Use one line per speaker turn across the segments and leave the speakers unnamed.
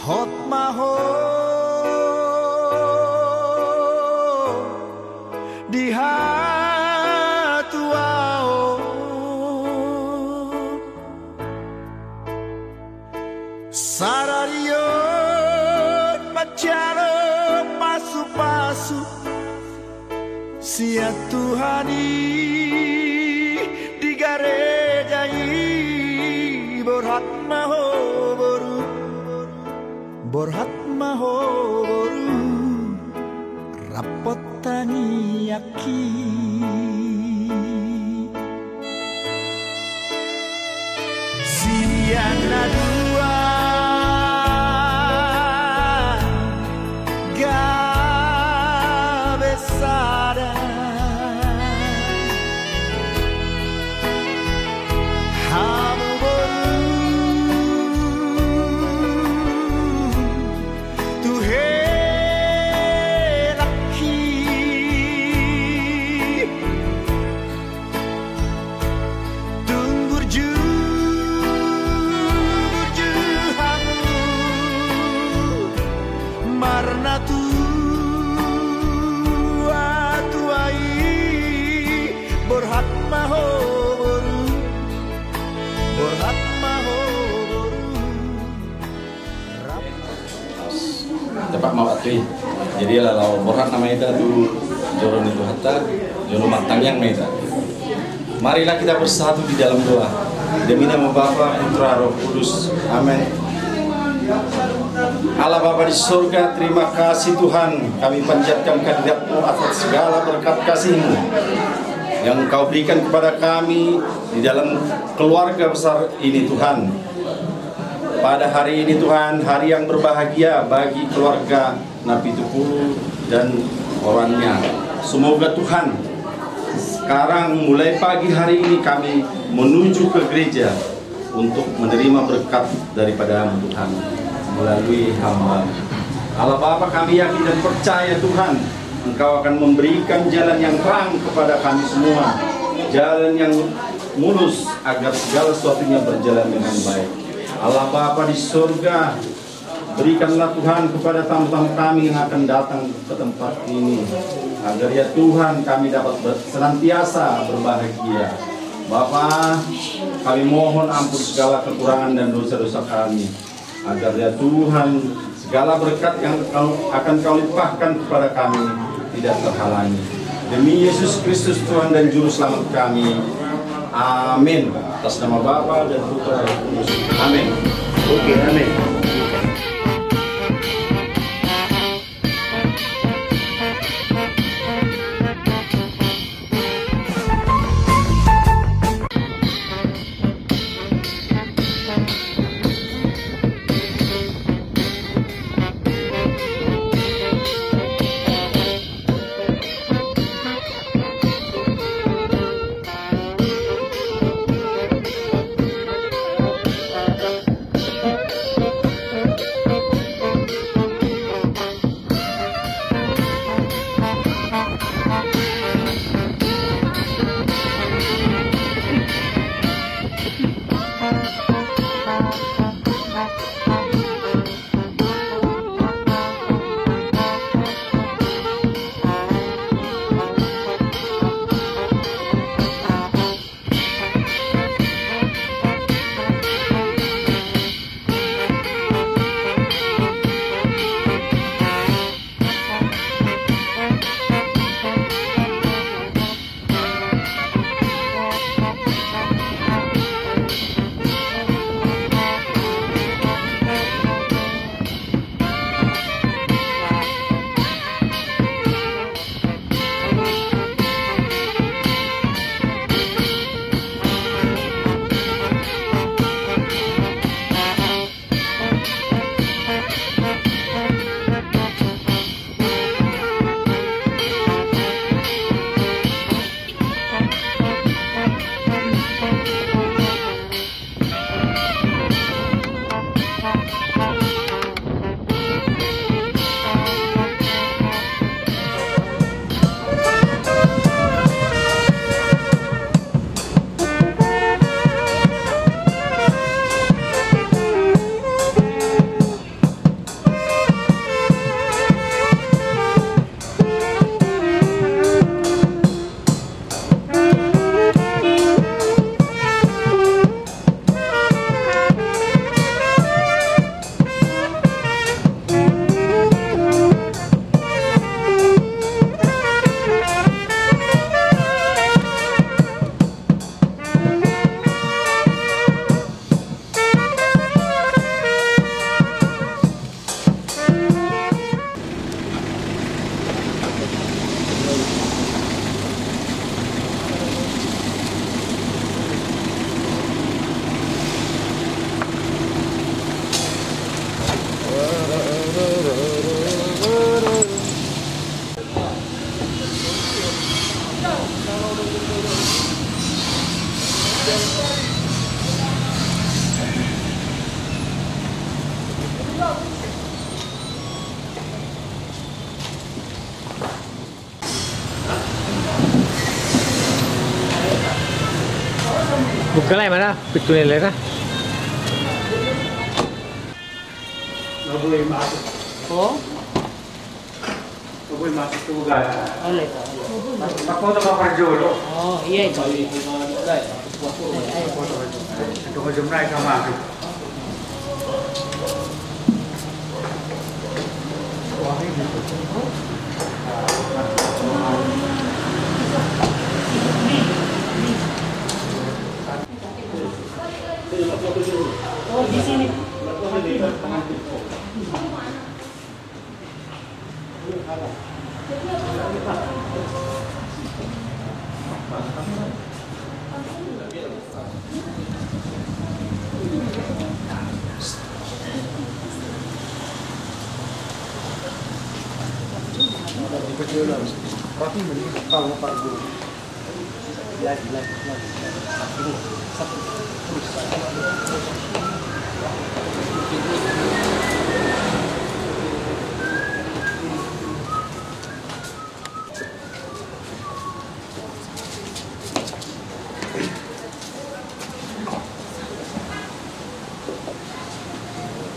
hot maho di hati Caro pasu-pasu sia Tuhani di garejai borhat mahoboru rapotani yaki sia nadua gabesada hamu boru tuhelaki tunggur marna tuai borhat mahoboru
cepat mau atui jadi lalau borhat nama itu joron itu hatta joron matang yang meta. Marilah kita bersatu di dalam doa demi nama Bapa, Putra, Roh Kudus. Amin. Allah Bapa di surga, terima kasih Tuhan, kami panjatkan kehadirat-Mu atas segala berkat kasih-Mu yang Engkau berikan kepada kami di dalam keluarga besar ini Tuhan. Pada hari ini Tuhan, hari yang berbahagia bagi keluarga Nabi Tukulu dan orangnya. Semoga Tuhan, sekarang mulai pagi hari ini kami menuju ke gereja untuk menerima berkat daripada-Mu Tuhan melalui hamba. Allah Bapa, kami yakin dan percaya Tuhan, Engkau akan memberikan jalan yang terang kepada kami semua, jalan yang mulus agar segala sesuatunya berjalan dengan baik. Allah Bapa di surga, berikanlah Tuhan kepada tamu-tamu kami yang akan datang ke tempat ini, agar ya Tuhan kami dapat senantiasa berbahagia. Bapa, kami mohon ampun segala kekurangan dan dosa-dosa kami, agar ya Tuhan segala berkat yang akan Kau limpahkan kepada kami tidak terhalangi. Demi Yesus Kristus Tuhan dan Juru Selamat kami. Amin. Atas nama Bapa dan Putra dan Roh Kudus. Amin. Oke, amin.
Buka lah mana pintu nilai lah.
Nggak boleh masuk.
Oh,
Nggak boleh masuk ke Uganda.
boleh.
Ako na makarjolo.
Oh, iya itu.
Ito ko jumray ka maki.
Oh, di sini.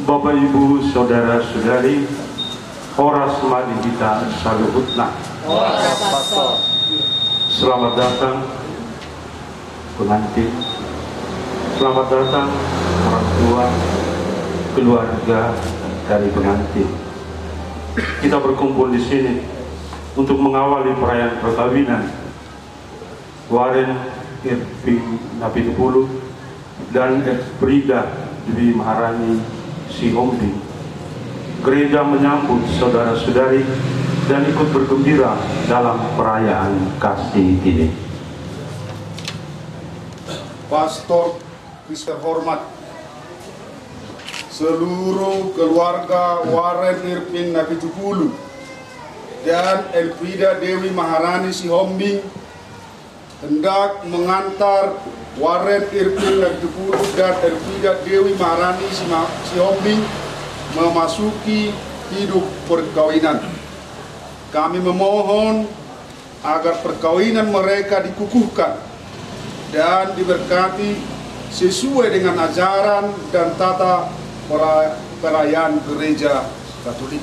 Bapak, Ibu, Saudara-saudari, Horas Madi kita Saluhutna. Selamat datang pengantin. Selamat datang orang tua, keluarga dari pengantin. Kita berkumpul di sini untuk mengawali perayaan perkawinan Waren Irving Napitupulu dan Frida Dewi Maharani Sihombing. Gereja menyambut saudara-saudari dan ikut bergembira dalam perayaan kasih ini.
Pastor Kristen hormat, seluruh keluarga Waren Irving Napitupulu dan Elfrida Dewi Maharani Sihombing hendak mengantar Waren Irving Napitupulu dan Elfrida Dewi Maharani Sihombing memasuki hidup perkawinan. Kami memohon agar perkawinan mereka dikukuhkan dan diberkati sesuai dengan ajaran dan tata perayaan gereja Katolik.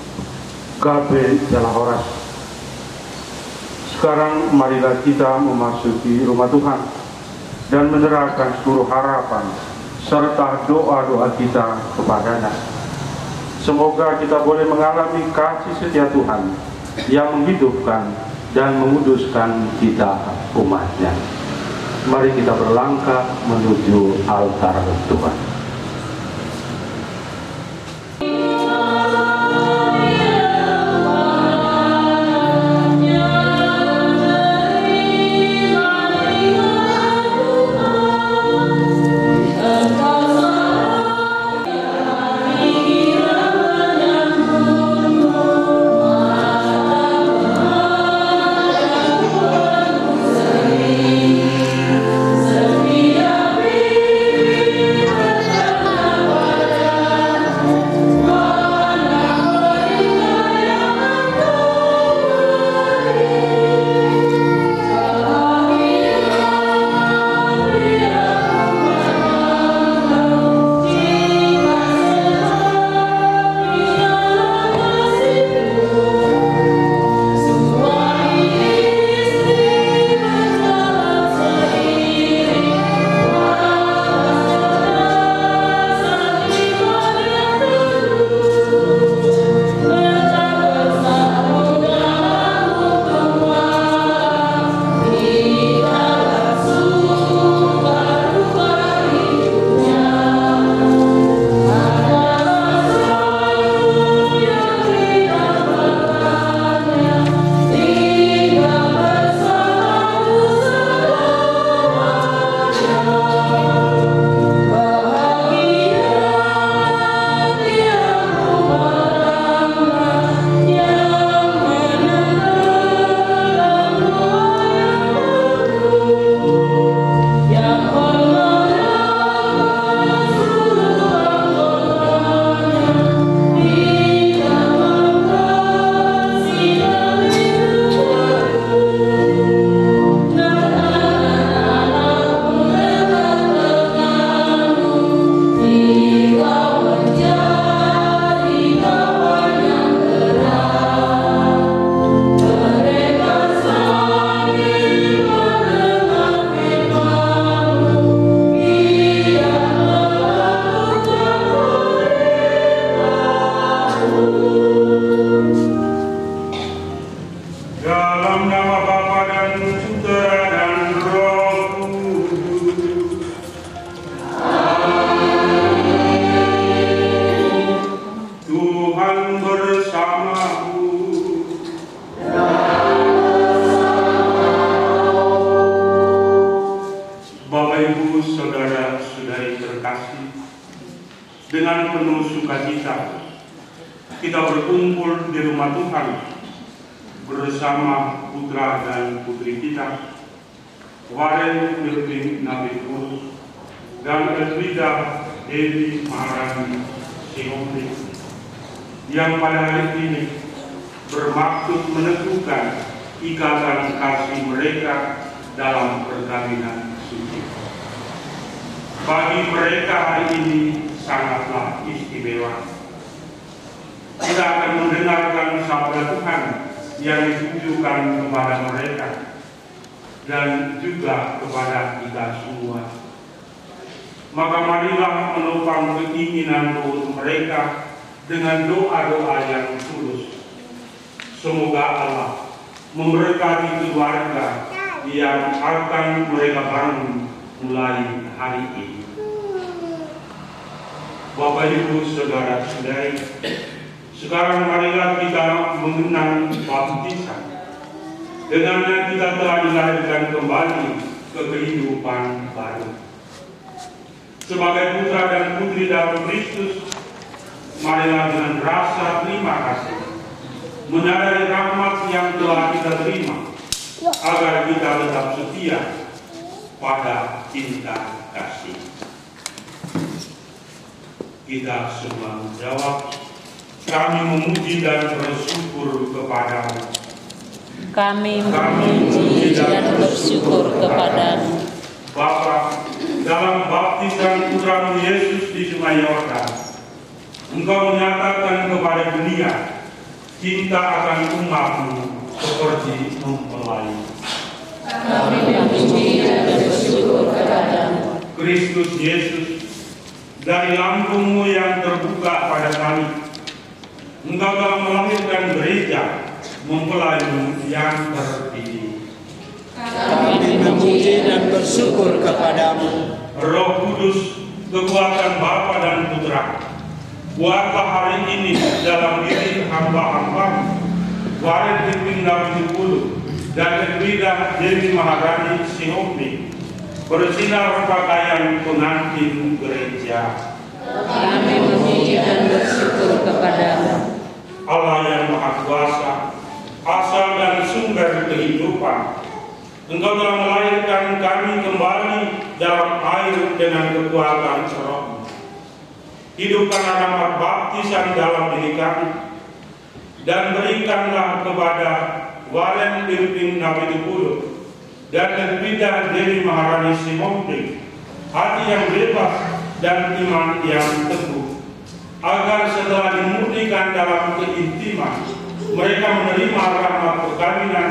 Gabe Jalan Horas. Sekarang marilah kita memasuki rumah Tuhan dan menyerahkan seluruh harapan serta doa-doa kita kepadanya. Semoga kita boleh mengalami kasih setia Tuhan yang menghidupkan dan menguduskan kita umatnya. Mari kita berlangkah menuju altar Tuhan.
Setia
Bapak Ibu saudara-saudari terkasih, dengan penuh sukacita kita berkumpul di rumah Tuhan bersama putra dan putri kita, Waren Irving Nabikus dan Elvida Dewi Maharani Sihomri, yang pada hari ini bermaksud meneguhkan ikatan kasih mereka dalam perkawinan suci. Bagi mereka hari ini sangatlah istimewa. Kita akan mendengarkan sabda Tuhan yang ditujukan kepada mereka dan juga kepada kita semua. Maka marilah menopang keinginan doa mereka dengan doa-doa yang tulus. Semoga Allah memberkati keluarga yang akan mereka bangun mulai hari ini. Bapak Ibu saudara-saudari, sekarang marilah kita mengenang baptisan. Dengannya kita telah dilahirkan kembali ke kehidupan baru. Sebagai putra dan putri dalam Kristus, marilah dengan rasa terima kasih menyadari rahmat yang telah kita terima, agar kita tetap setia pada cinta kasih. Kita semua menjawab, kami memuji dan bersyukur kepadamu.
Kami memuji dan bersyukur kepadamu.
Bapa, dalam baptisan putramu Yesus di Sungai Yordan, Engkau menyatakan kepada dunia cinta akan umatmu seperti mempelai.
Kami memuji dan bersyukur kepadamu.
Kristus Yesus, dari lambungmu yang terbuka pada kami, Engkau telah melahirkan gereja mempelaimu yang terpilih.
Kami memuji dan bersyukur kepadamu.
Roh Kudus, kekuatan Bapa dan Putra, buatlah hari ini dalam diri hamba-hambamu, Waren Irving Nabikus dan Elvida Dewi Maharani Sihomri, bersinar pakaian pengantin gereja.
Kami memuji dan bersyukur kepadamu.
Allah yang Maha Kuasa, asal dan sumber kehidupan, Engkau telah melahirkan kami kembali dalam air dengan kekuatan Roh. Hidupkanlah rahmat baptisan dalam diri kami, dan berikanlah kepada Waren Irving Nabikus dan Elvida Dewi Maharani Sihomri hati yang bebas dan iman yang teguh, agar setelah dimurnikan dalam keintiman, mereka menerima rahmat perkawinan,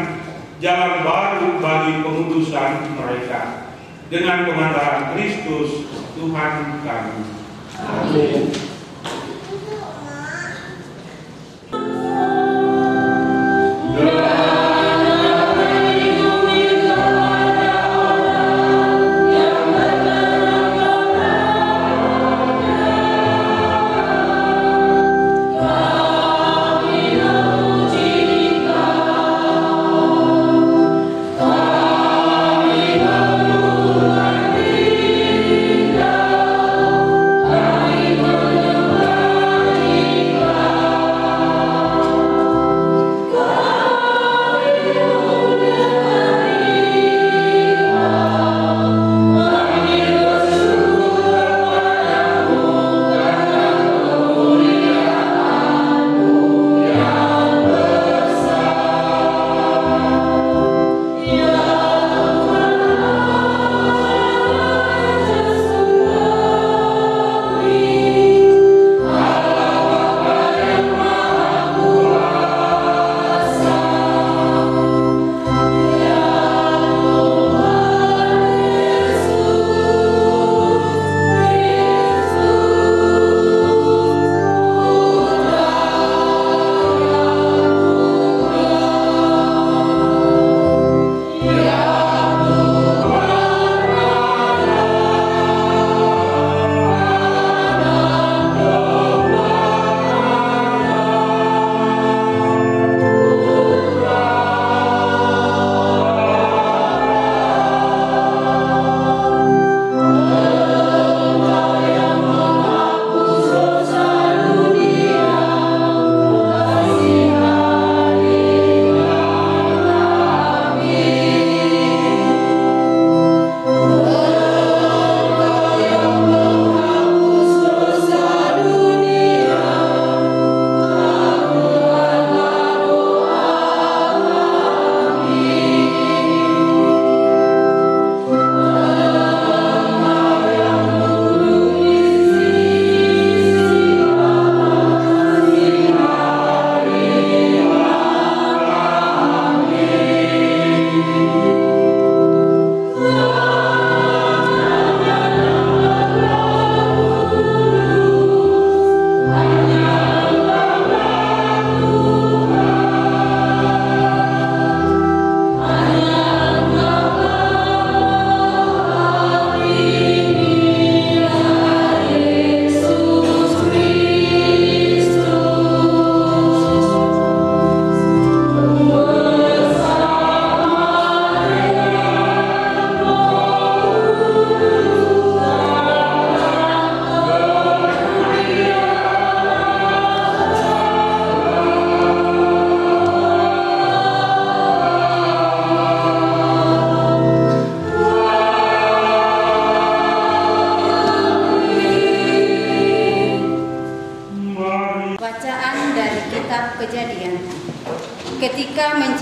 jalan baru bagi pengudusan mereka, dengan pengantaran Kristus Tuhan kami. Amin.
Amen.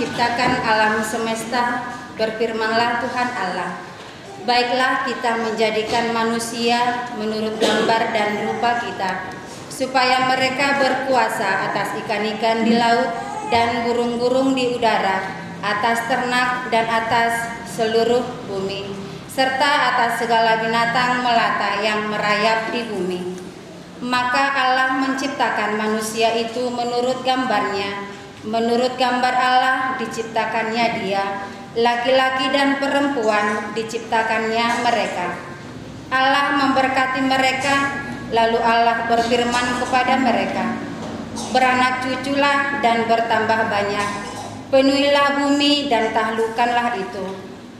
menciptakan alam semesta, berfirmanlah Tuhan Allah, baiklah kita menjadikan manusia menurut gambar dan rupa kita, supaya mereka berkuasa atas ikan-ikan di laut dan burung-burung di udara, atas ternak dan atas seluruh bumi, serta atas segala binatang melata yang merayap di bumi. Maka Allah menciptakan manusia itu menurut gambarnya, menurut gambar Allah diciptakannya dia, laki-laki dan perempuan diciptakannya mereka. Allah memberkati mereka, lalu Allah berfirman kepada mereka, beranak cuculah dan bertambah banyak, penuhilah bumi dan taklukkanlah itu,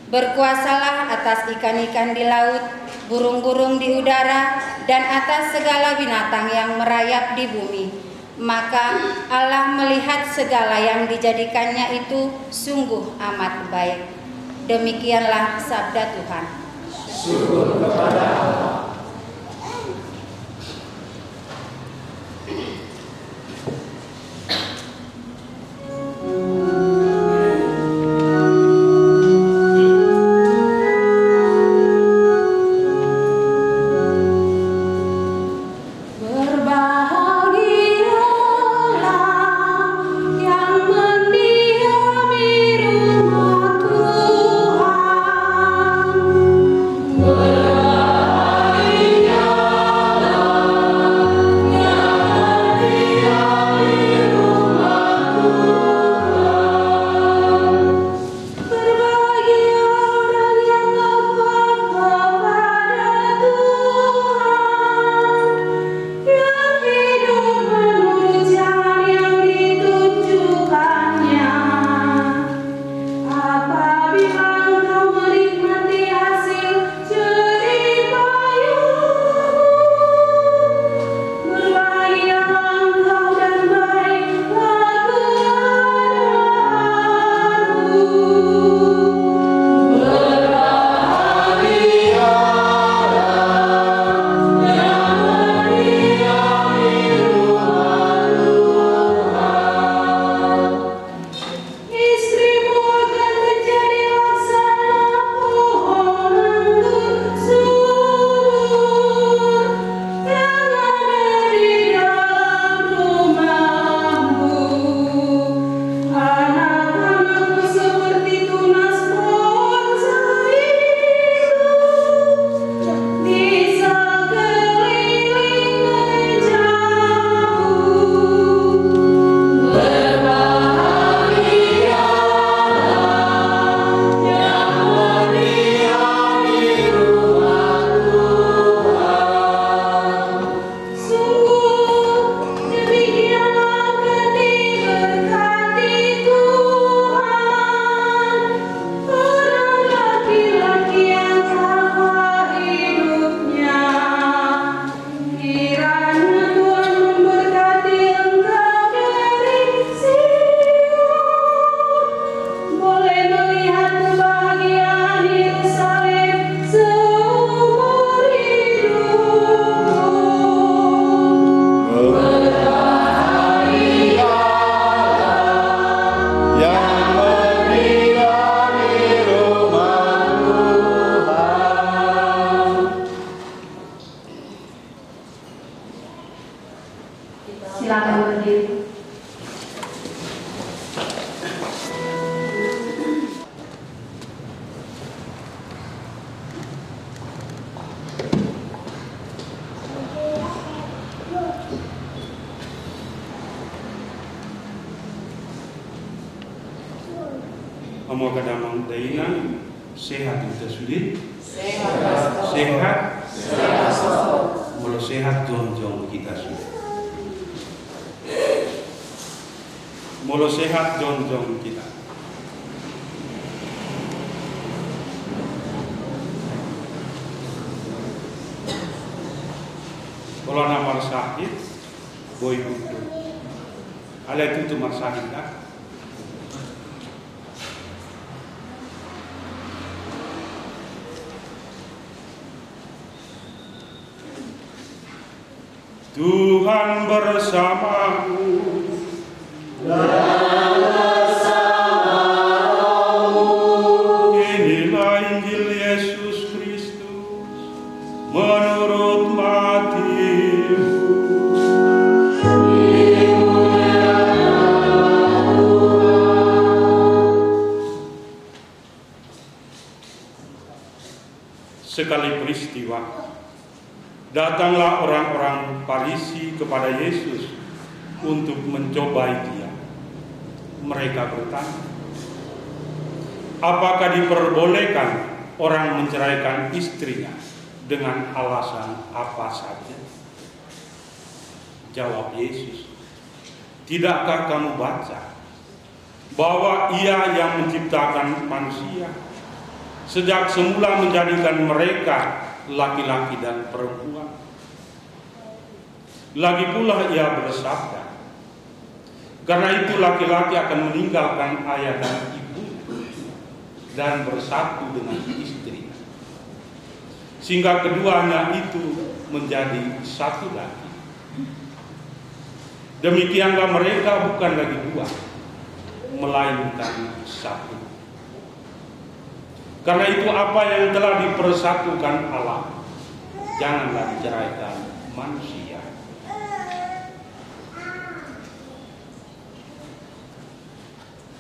berkuasalah atas ikan-ikan di laut, burung-burung di udara, dan atas segala binatang yang merayap di bumi. Maka Allah melihat segala yang dijadikannya itu sungguh amat baik. Demikianlah sabda Tuhan.
Syukur kepada Allah.
Amo kadamang daina sehat kita sulit. Sehat. Mula sehat jong kita sulit. Mula sehat jong kita. Kalau nama sakit, boy butuh. Ala itu marsakit dah. Tuhan bersamamu dan bersama sekali peristiwa, datanglah orang-orang Farisi kepada Yesus untuk mencobai Dia. Mereka bertanya, apakah diperbolehkan orang menceraikan istrinya dengan alasan apa saja? Jawab Yesus, tidakkah kamu baca bahwa Ia yang menciptakan manusia sejak semula menjadikan mereka laki-laki dan perempuan? Lagi pula Ia bersabda, karena itu laki-laki akan meninggalkan ayah dan ibu dan bersatu dengan istrinya, sehingga keduanya itu menjadi satu lagi. Demikianlah mereka bukan lagi dua, melainkan satu. Karena itu apa yang telah dipersatukan Allah, janganlah diceraikan manusia.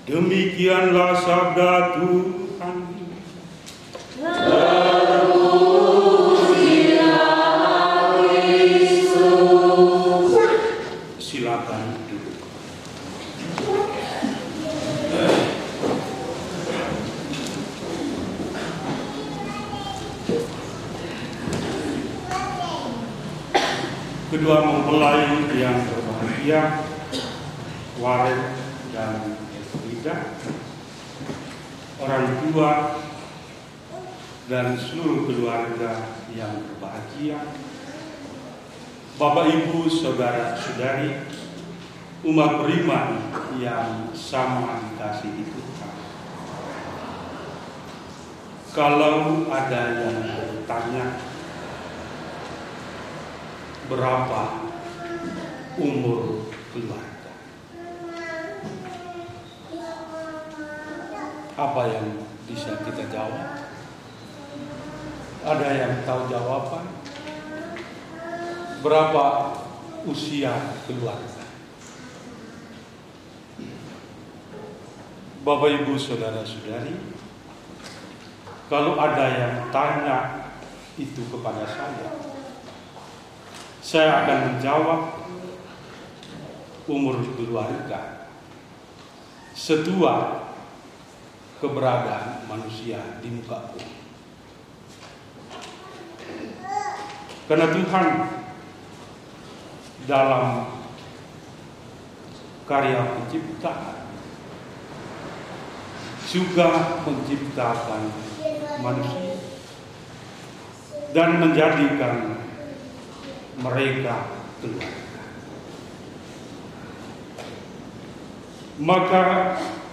Demikianlah sabda Tuhan. Silakan duduk. Kedua mempelai yang berbahagia, Warren dan orang tua dan seluruh keluarga yang berbahagia, Bapak Ibu, saudara-saudari, umat beriman yang sama dikasihi Tuhan. Kalau ada yang bertanya berapa umur keluarga, apa yang bisa kita jawab? Ada yang tahu jawaban? Berapa usia keluarga? Bapak Ibu saudara-saudari, kalau ada yang tanya itu kepada saya akan menjawab umur keluarga setua keberadaan manusia di muka bumi. Karena Tuhan dalam karya penciptaan juga menciptakan manusia dan menjadikan mereka keluarga. Maka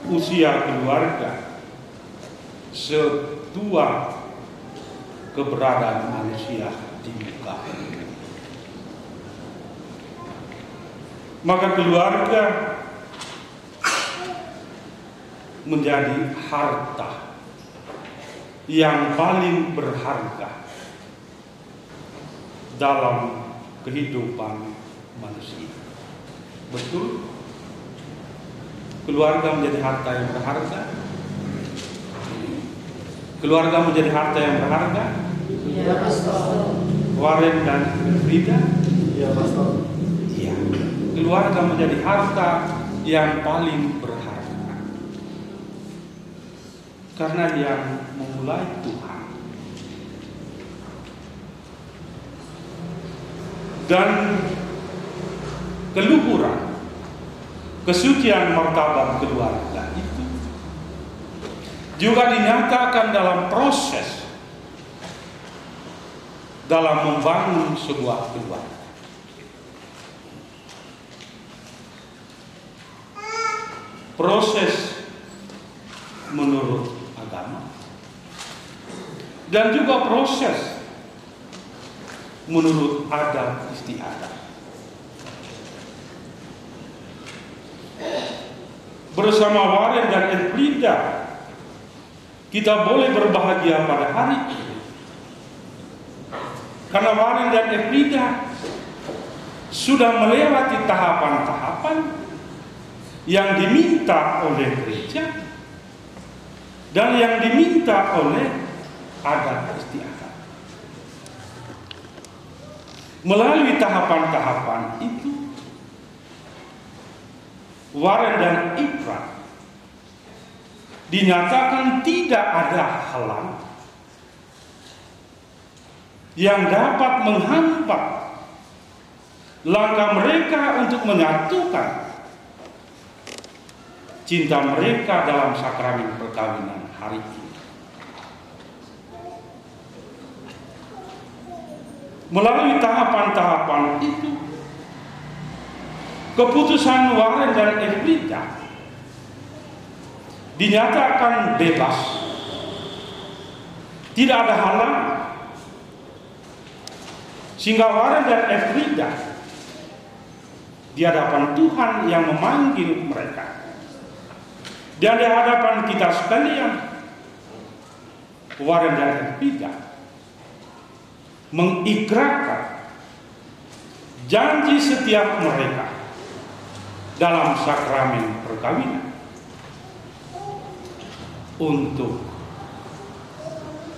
usia keluarga setua keberadaan manusia di muka bumi. Maka keluarga menjadi harta yang paling berharga dalam kehidupan manusia. Betul? Keluarga menjadi harta yang berharga? Keluarga menjadi harta yang berharga?
Ya, Pastor.
Warren dan Frida?
Ya, Pastor.
Iya. Keluarga menjadi harta yang paling berharga. Karena yang memulai Tuhan. Dan keluhuran, kesucian martabat keluarga itu juga dinyatakan dalam proses dalam membangun sebuah keluarga. Proses menurut agama dan juga proses menurut adat istiadat. Bersama Warren dan Elfrida, kita boleh berbahagia pada hari ini. Karena Warren dan Elfrida sudah melewati tahapan-tahapan yang diminta oleh gereja dan yang diminta oleh adat istiadat. Melalui tahapan-tahapan itu, Waren dan Ikrar dinyatakan tidak ada halang yang dapat menghambat langkah mereka untuk menyatukan cinta mereka dalam sakramen perkawinan hari ini. Melalui tahapan-tahapan itu, keputusan Waren dan Efrita dinyatakan bebas, tidak ada halangan, sehingga Waren dan Efrita di hadapan Tuhan yang memanggil mereka, dan di hadapan kita sekalian, Waren dan Efrita mengikrarkan janji setiap mereka dalam sakramen perkawinan untuk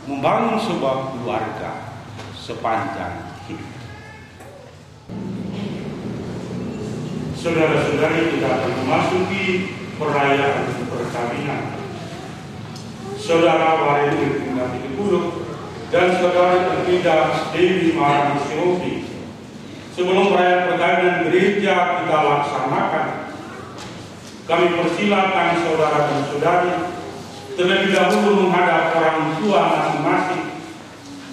membangun sebuah keluarga sepanjang hidup. Saudara-saudari, kita akan memasuki perayaan perkawinan Saudara Waren Irvina Pitupulu dan Saudara Elvida Dewi Maharani Siofi. Sebelum perayaan perkawinan gereja kita laksanakan, kami persilakan saudara dan saudari terlebih dahulu menghadap orang tua masing-masing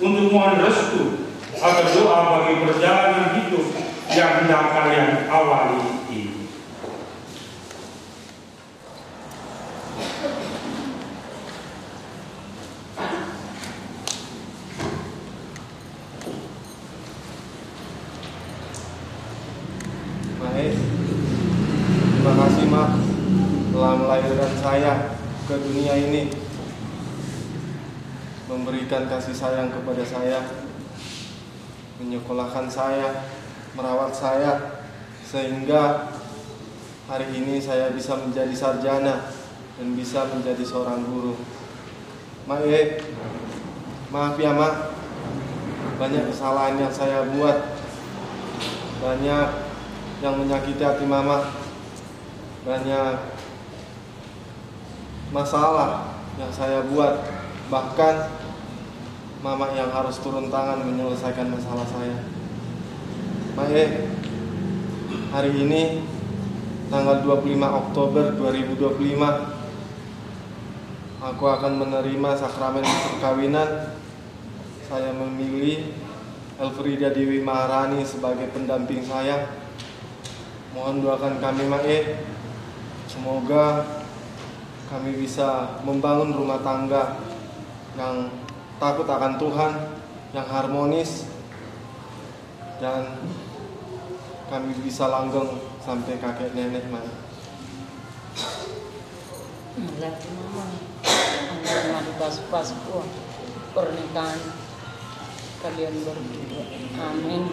untuk mohon restu atau doa bagi perjalanan hidup yang hendak kalian awali ini.
Terima kasih, Ma, telah melahirkan saya ke dunia ini, memberikan kasih sayang kepada saya, menyekolahkan saya, merawat saya, sehingga hari ini saya bisa menjadi sarjana dan bisa menjadi seorang guru. Ma, maaf ya, Ma, banyak kesalahan yang saya buat, banyak yang menyakiti hati Mama, banyak masalah yang saya buat, bahkan Mama yang harus turun tangan menyelesaikan masalah saya. Mae, hari ini tanggal 25 Oktober 2025 aku akan menerima sakramen perkawinan. Saya memilih Elfrida Dewi Maharani sebagai pendamping saya. Mohon doakan kami, Mae, semoga kami bisa membangun rumah tangga yang takut akan Tuhan, yang harmonis, dan kami bisa langgeng sampai kakek nenek, Mae.
Lagi mama, mari pas-pas pernikahan kalian berdua. Amin.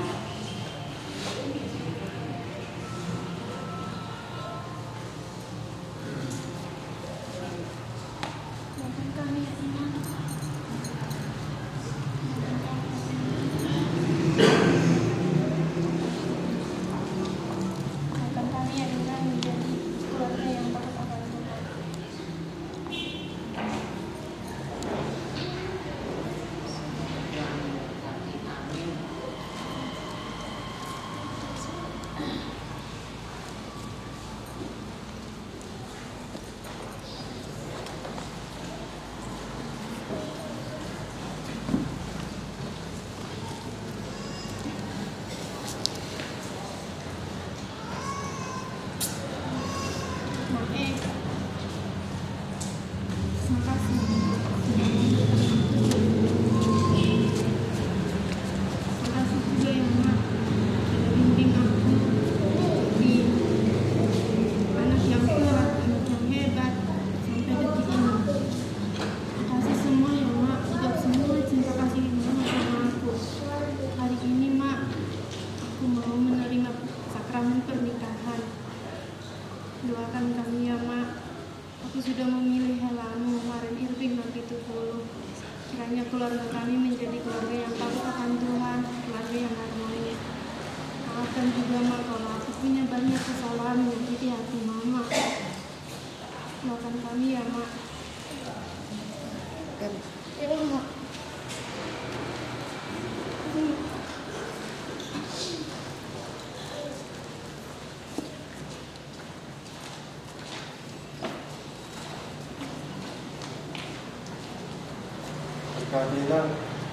berkati nak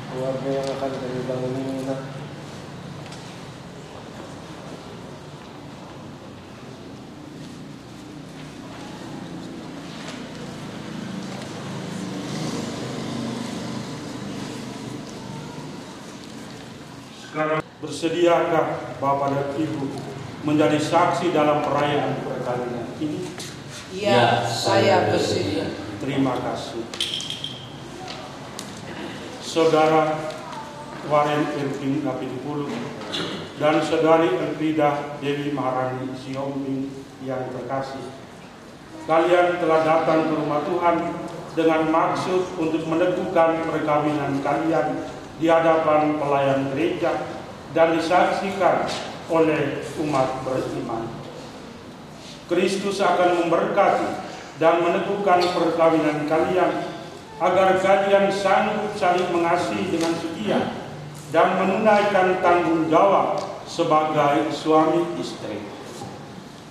keluarga yang akan kami bangun ini nak.
Sekarang bersediakah Bapak dan Ibu menjadi saksi dalam perayaan perkawinan ini?
Ya, saya bersedia.
Terima kasih. Saudara Waren Irving Napitupulu dan Saudari Elfrida Dewi Maharani Siombing yang terkasih, kalian telah datang ke rumah Tuhan dengan maksud untuk meneguhkan perkawinan kalian di hadapan pelayan gereja dan disaksikan oleh umat beriman. Kristus akan memberkati dan meneguhkan perkawinan kalian agar kalian sanggup saling mengasihi dengan setia dan menunaikan tanggung jawab sebagai suami istri.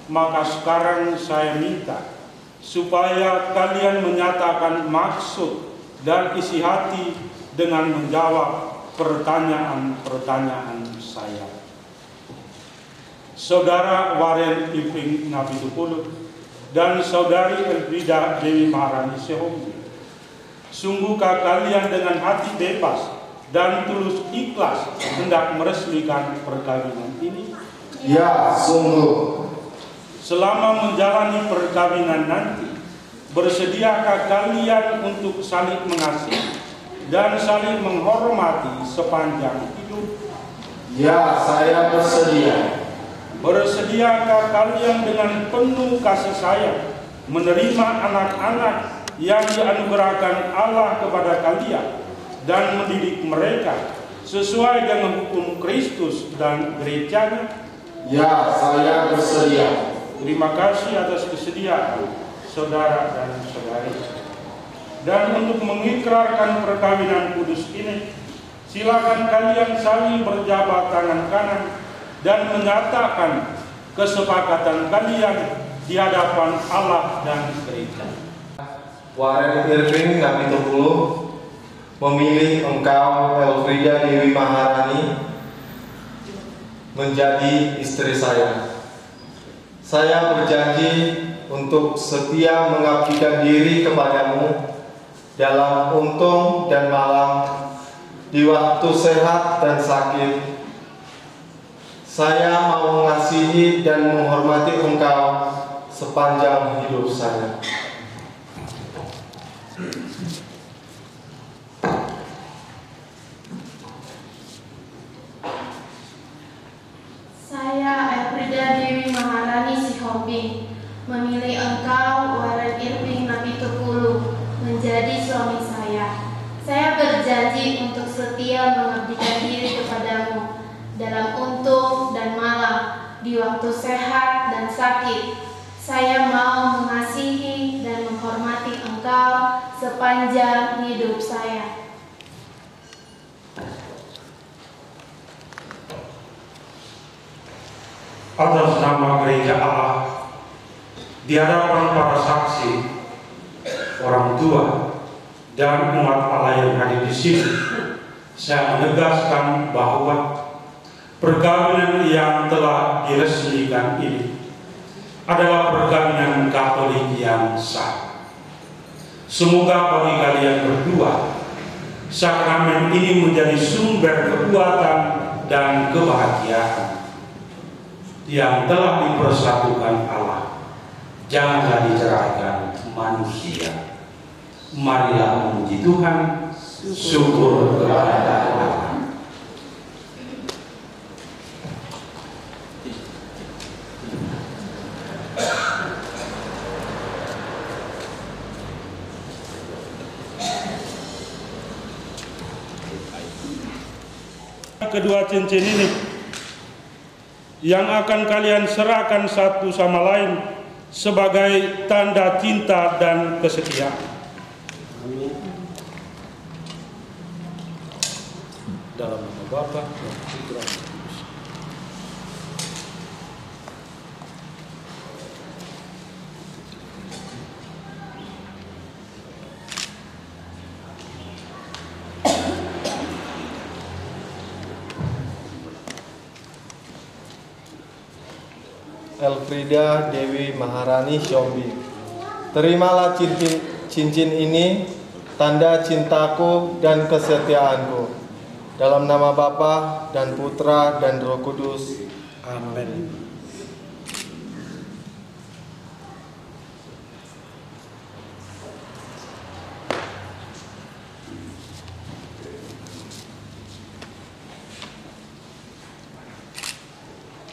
Maka sekarang saya minta supaya kalian menyatakan maksud dan isi hati dengan menjawab pertanyaan-pertanyaan saya. Saudara Waren Irving Napitupulu dan Saudari Elfrida Dewi Maharani Siombing, sungguhkah kalian dengan hati bebas dan tulus ikhlas hendak meresmikan perkawinan ini?
Ya, sungguh.
Selama menjalani perkawinan nanti, bersediakah kalian untuk saling mengasihi dan saling menghormati sepanjang hidup?
Ya, saya bersedia.
Bersediakah kalian dengan penuh kasih sayang menerima anak-anak yang dianugerahkan Allah kepada kalian dan mendidik mereka sesuai dengan hukum Kristus dan gerejanya?
Ya, saya bersedia.
Terima kasih atas kesediaan saudara dan saudari. Dan untuk mengikrarkan perkawinan kudus ini, silakan kalian saling berjabat tangan kanan dan menyatakan kesepakatan kalian di hadapan Allah dan gereja.
Waren Irving Napitupulu memilih engkau Elfrida Dewi Maharani menjadi istri saya. Saya berjanji untuk setia mengabdikan diri kepadamu dalam untung dan malam, di waktu sehat dan sakit. Saya mau mengasihi dan menghormati engkau sepanjang hidup saya.
Saya Elfrida Dewi Maharani Siombing memilih engkau Waren Irving Napitupulu menjadi suami saya. Saya berjanji untuk setia mengabdikan diri kepadamu dalam untung dan malam, di waktu sehat dan sakit. Saya mau mengasihi dan menghormati engkau sepanjang hidup saya.
Atas nama gereja Allah, di hadapan para saksi, orang tua, dan umat Allah yang hadir di sini, saya menegaskan bahwa perkawinan yang telah diresmikan ini adalah perkawinan Katolik yang sah. Semoga bagi kalian berdua, sakramen ini menjadi sumber kekuatan dan kebahagiaan yang telah dipersatukan Allah. Janganlah diceraikan manusia. Marilah memuji Tuhan, syukur kepada Allah. Kedua cincin ini yang akan kalian serahkan satu sama lain sebagai tanda cinta dan kesetiaan. Dalam nama Bapa dan Putra dan Roh Kudus.
Elfrida Dewi Maharani Siombing. Terimalah cincin ini, tanda cintaku dan kesetiaanku. Dalam nama Bapa dan Putra dan Roh Kudus. Amin.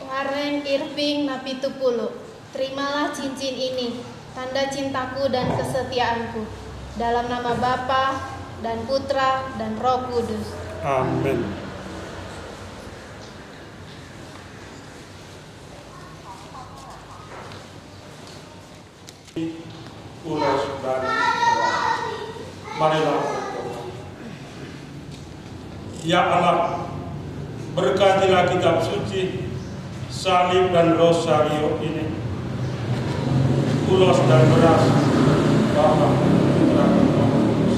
Warren Irving Napitupulu, terimalah cincin ini, tanda cintaku dan kesetiaanku. Dalam nama Bapa dan Putra dan Roh Kudus.
Amin. Ulas dan marilah berdoa. Ya Allah, berkatilah kitab suci, salib dan rosario ini, ulos dan beras, Bapa, Putra, dan Roh Kudus.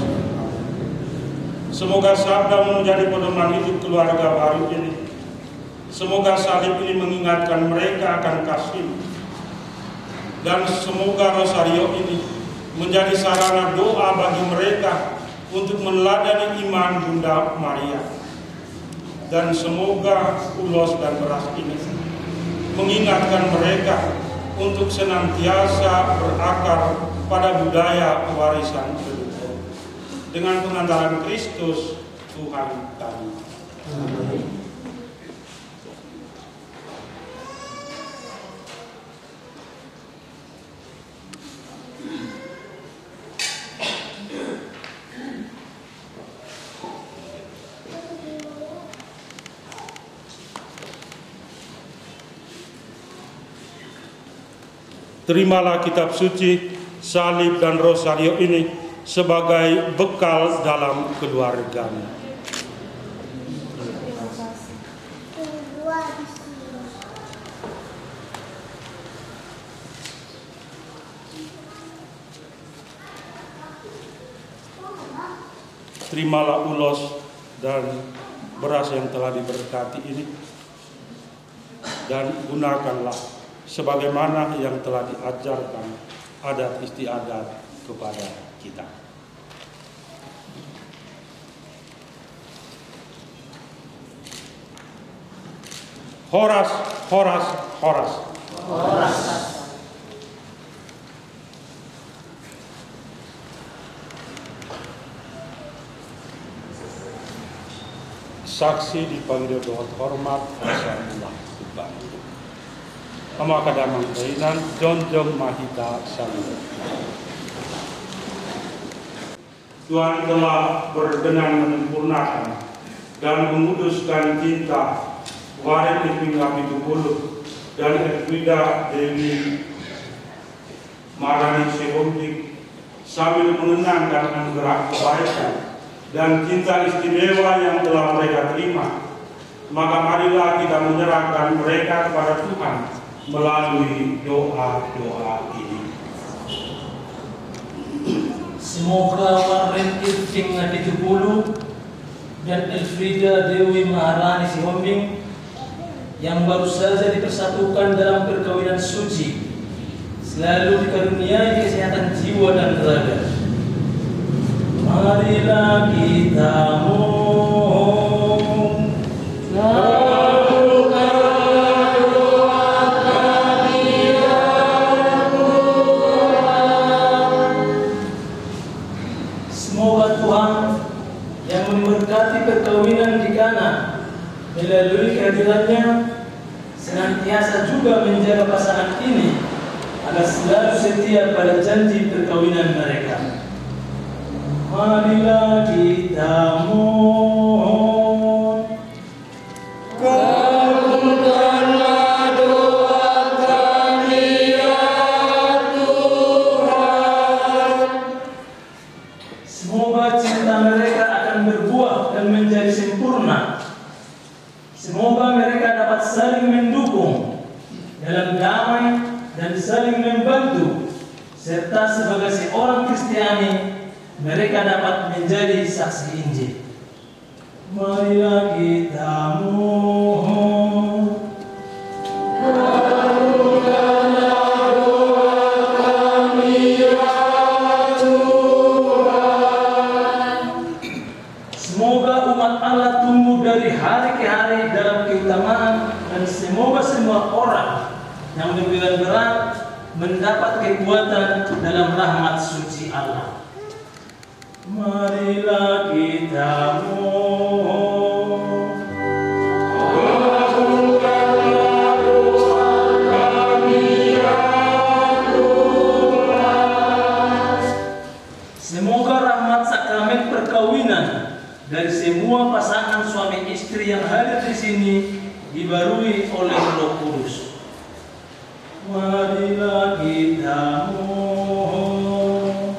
Semoga sabda menjadi pedoman hidup keluarga baru ini. Semoga salib ini mengingatkan mereka akan kasih. Dan semoga rosario ini menjadi sarana doa bagi mereka untuk meneladani iman Bunda Maria. Dan semoga ulos dan beras ini mengingatkan mereka untuk senantiasa berakar pada budaya warisan leluhur. Dengan pengantaran Kristus Tuhan kami. Amin. Terimalah kitab suci, salib dan rosario ini sebagai bekal dalam keluargamu. Terimalah ulos dan beras yang telah diberkati ini dan gunakanlah sebagaimana yang telah diajarkan adat istiadat kepada kita. Horas, horas, horas. Horas. Saksi dipanggil dengan hormat Rasulullah Subhanahu. Ama kadamang kainan jonjong mahita sanggup. Tuhan telah berkenan menyempurnakan dan menguduskan cinta Warren Irving Napitupulu dan Elfrida Dewi Maharani Siombing sambil mengenangkan anugerah kebaikan dan cinta istimewa yang telah mereka terima. Maka marilah kita menyerahkan mereka kepada Tuhan melalui doa-doa ini.
Semoga Warren Irving Napitupulu dan Elfrida Dewi Maharani Siombing yang baru saja dipersatukan dalam perkawinan suci selalu dikaruniai kesehatan jiwa dan raga. Marilah kita mohon. Perkawinan di Kana melalui kehadirannya senantiasa juga menjaga pasangan ini agar selalu setia pada janji perkawinan mereka. Marilah kita mohon. Kabulkanlah doa kami ya Tuhan. Semoga cinta mereka berbuah dan menjadi sempurna. Semoga mereka dapat saling mendukung dalam damai dan saling membantu, serta sebagai seorang Kristiani mereka dapat menjadi saksi Injil. Marilah kita mohon. tumbuh dari hari ke hari dalam keutamaan, dan semoga semua orang yang berbeban berat mendapat kekuatan dalam rahmat suci Allah. Marilah kita mohon. Semoga rahmat sakramen perkawinan dari semua pasangan suami istri yang hadir di sini dibarui oleh Roh Kudus. Marilah kita mohon.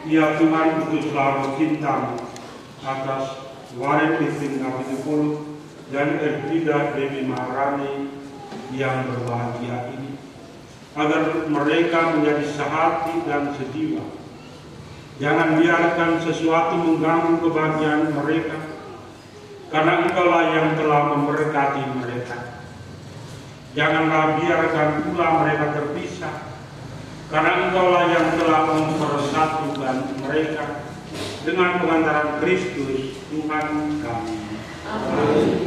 Ya Tuhan, putuslah cinta-Mu atas Warid Istri Nabi Tukulu dan Elvida Dewi Maharani yang berbahagia ini, agar mereka menjadi sehati dan sejiwa. Jangan biarkan sesuatu mengganggu kebahagiaan mereka, karena Engkaulah yang telah memberkati mereka. Janganlah biarkan pula mereka terpisah, karena Engkaulah yang telah mempersatukan mereka dengan pengantaran Kristus Tuhan kami.
Amin.